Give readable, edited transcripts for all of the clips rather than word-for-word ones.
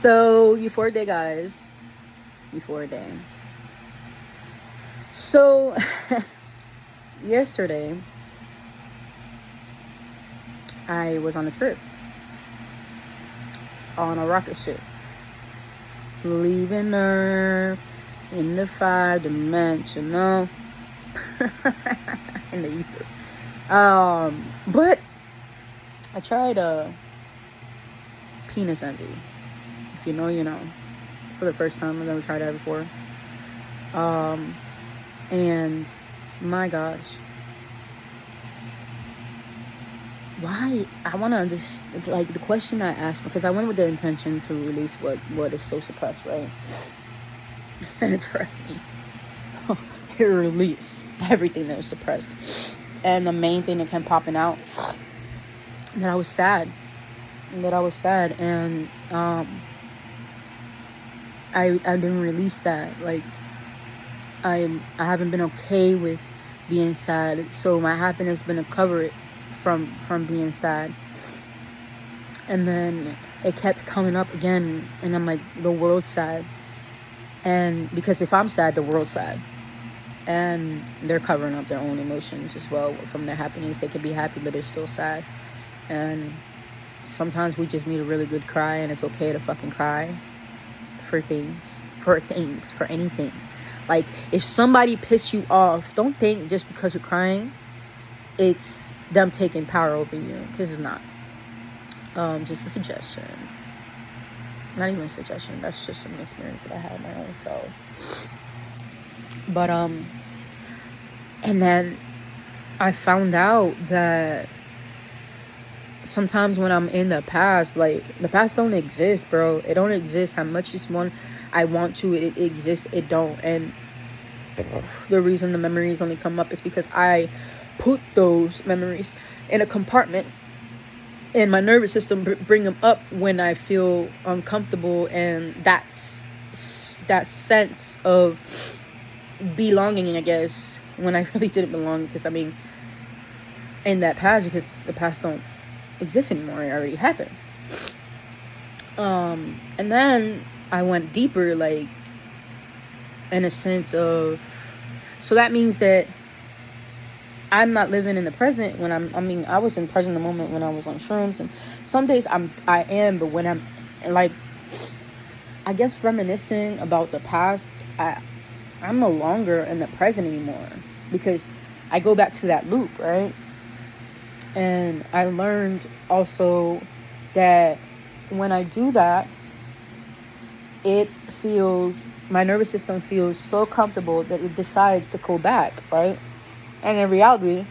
So, euphoric day, guys. Euphoric day. So, yesterday, I was on a trip on a rocket ship, leaving Earth in the 5-dimensional, in the ether. But I tried penis envy. If you know, you know. For the first time, I've never tried that before. And my gosh, why? I want to just, like, the question I asked, because I went with the intention to release what is so suppressed, right? And trust me, it released everything that was suppressed. And the main thing that kept popping out, that I was sad. And I didn't release that. Like, I haven't been okay with being sad, so my happiness been to cover it from being sad. And then it kept coming up again, and I'm like, the world's sad. And because if I'm sad, the world's sad, and they're covering up their own emotions as well from their happiness. They could be happy, but they're still sad. And sometimes we just need a really good cry, and it's okay to fucking cry for anything. Like, if somebody pissed you off, don't think just because you're crying it's them taking power over you, because it's not. Just a suggestion. Not even a suggestion, that's just some experience that I had my own self. But and then I found out that sometimes when I'm in the past, like, the past don't exist, bro. It don't exist. How much I want to, it exists, it don't. And the reason the memories only come up is because I put those memories in a compartment, and my nervous system bring them up when I feel uncomfortable. And that's that sense of belonging, I guess, when I really didn't belong. Because I mean, in that past, because the past don't exist anymore, it already happened. And then I went deeper, like, in a sense of, so that means that I'm not living in the present when I was in present the moment when I was on shrooms, and some days I am, but when I'm, like, I guess, reminiscing about the past, I'm no longer in the present anymore, because I go back to that loop, right? And I learned also that when I do that, my nervous system feels so comfortable that it decides to go back, right? And in reality,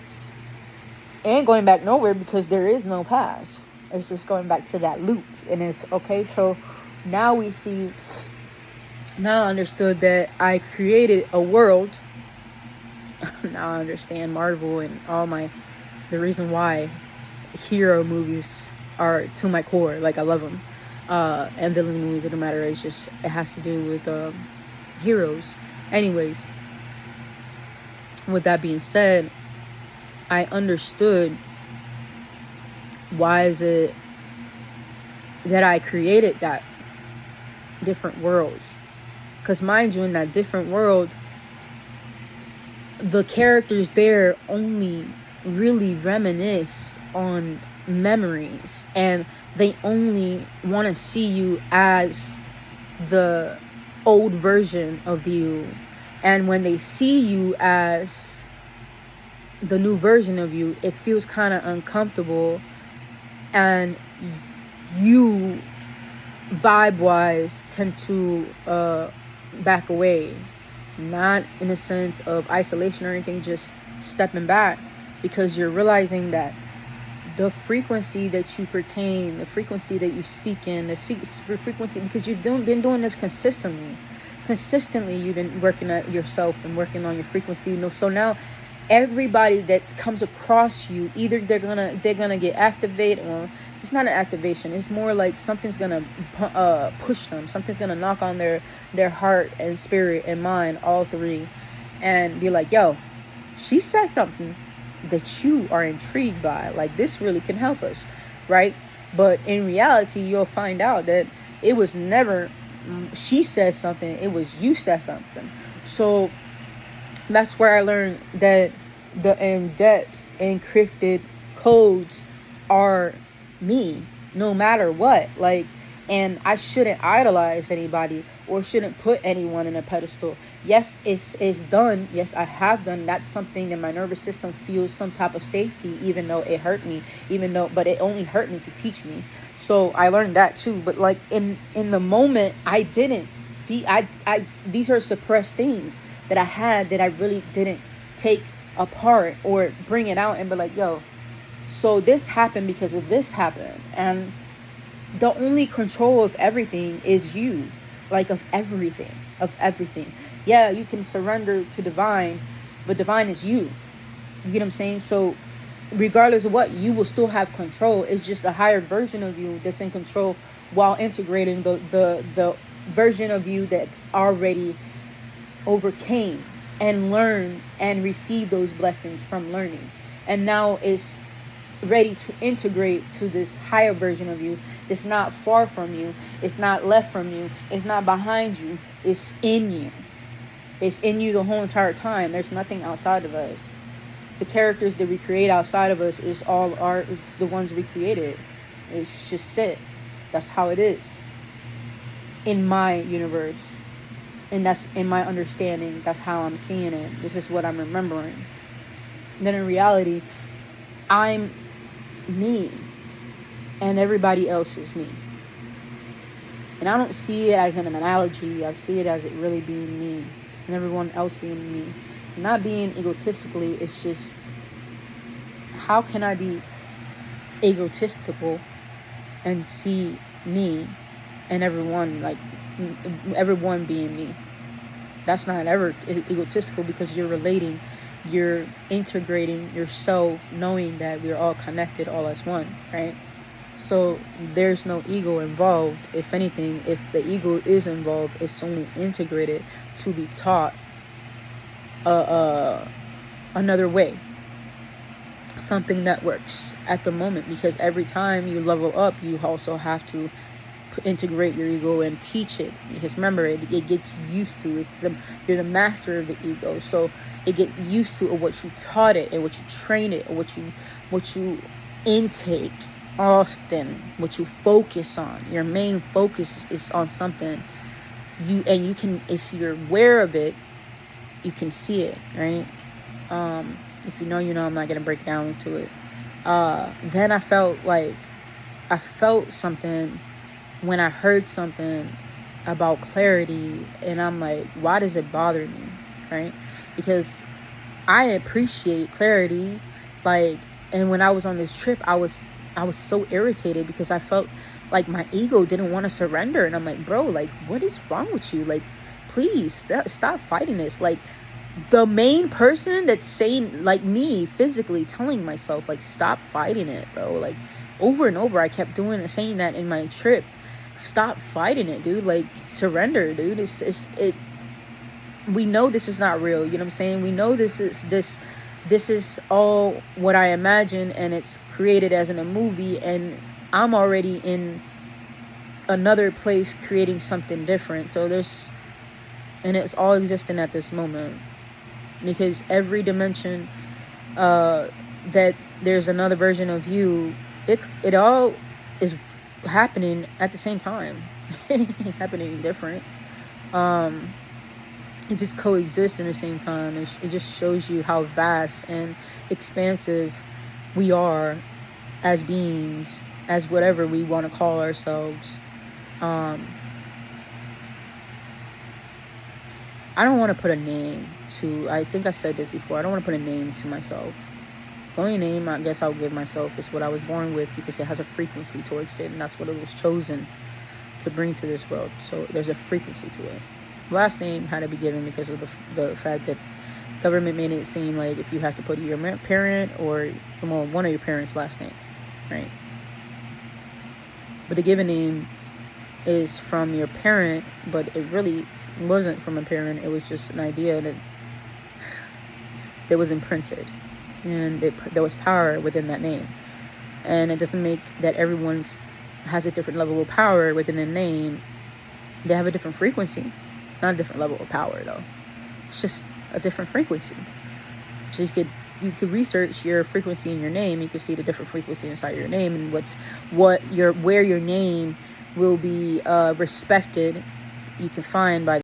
it ain't going back nowhere, because there is no past. It's just going back to that loop. And it's okay. So now I understood that I created a world. Now I understand Marvel and the reason why hero movies are to my core. Like, I love them. And villain movies, it don't matter. It has to do with heroes. Anyways, with that being said, I understood why is it that I created that different world. Because mind you, in that different world, the characters there only really reminisce on memories, and they only want to see you as the old version of you. And when they see you as the new version of you, it feels kind of uncomfortable, and you vibe wise tend to back away, not in a sense of isolation or anything, just stepping back, because you're realizing that the frequency that you pertain, the frequency that you speak in, the frequency, because you've been doing this consistently, you've been working at yourself and working on your frequency, so now everybody that comes across you, either they're gonna get activated, or it's not an activation, it's more like something's gonna push them, something's gonna knock on their heart and spirit and mind, all three, and be like, yo, she said something that you are intrigued by, like, this really can help us, right? But in reality, you'll find out that It was never she said something, it was you said something. So that's where I learned that the in-depth encrypted codes are me, no matter what. Like, and I shouldn't idolize anybody or shouldn't put anyone in a pedestal. Yes, it's done. Yes, I have done. That's something that my nervous system feels some type of safety, even though it hurt me, but it only hurt me to teach me. So I learned that too. But like in the moment, I didn't feel. These are suppressed things that I had that I really didn't take apart or bring it out and be like, yo, so this happened because of this happened. And the only control of everything is you. Like, of everything. Yeah, you can surrender to divine, but divine is you. You get what I'm saying? So regardless of what, you will still have control. It's just a higher version of you that's in control while integrating the version of you that already overcame and learned and received those blessings from learning, and now is ready to integrate to this higher version of you. It's not far from you, it's not left from you, it's not behind you, it's in you. It's in you the whole entire time. There's nothing outside of us. The characters that we create outside of us is all art. It's the ones we created. It's just it. That's how it is in my universe. And that's in my understanding. That's how I'm seeing it. This is what I'm remembering. Then in reality, I'm me. And everybody else is me. And I don't see it as an analogy. I see it as it really being me. And everyone else being me. Not being egotistically. It's just, how can I be egotistical and see me and everyone, like everyone being me? That's not ever egotistical, because you're relating, you're integrating yourself, knowing that we're all connected all as one, right? So there's no ego involved. If anything, if the ego is involved, it's only integrated to be taught another way, something that works at the moment. Because every time you level up, you also have to integrate your ego and teach it, because remember, it gets used to you're the master of the ego, so it gets used to what you taught it and what you train it, or what you intake often, what you focus on. Your main focus is on something, you can, if you're aware of it, you can see it, right? If you know, you know. I'm not gonna break down into it. Then I felt something when I heard something about clarity, and I'm like, why does it bother me, right? Because I appreciate clarity, like, and when I was on this trip, I was so irritated because I felt like my ego didn't want to surrender, and I'm like, bro, like, what is wrong with you? Like, please stop fighting this. Like, the main person that's saying, like, me physically telling myself, like, stop fighting it, bro. Like, over and over, I kept saying that in my trip. Stop fighting it, dude. Like, surrender, dude. We know this is not real. You know what I'm saying? We know this is all what I imagine, and it's created as in a movie, and I'm already in another place creating something different. So and it's all existing at this moment, because every dimension that there's another version of you, it all is happening at the same time. Happening different. It just coexists in the same time. It just shows you how vast and expansive we are as beings, as whatever we want to call ourselves. I don't want to put a name to, I think I said this before, I don't want to put a name to myself. The only name I guess I'll give myself is what I was born with, because it has a frequency towards it, and that's what it was chosen to bring to this world. So there's a frequency to it. Last name had to be given because of the fact that government made it seem like if you have to put your parent or one of your parents' last name, right? But the given name is from your parent, but it really wasn't from a parent. It was just an idea that was imprinted, and there was power within that name. And it doesn't make that everyone's has a different level of power within the name, they have a different frequency. Not a different level of power though. It's just a different frequency. So you could research your frequency in your name. You can see the different frequency inside your name and where your name will be respected. You can find by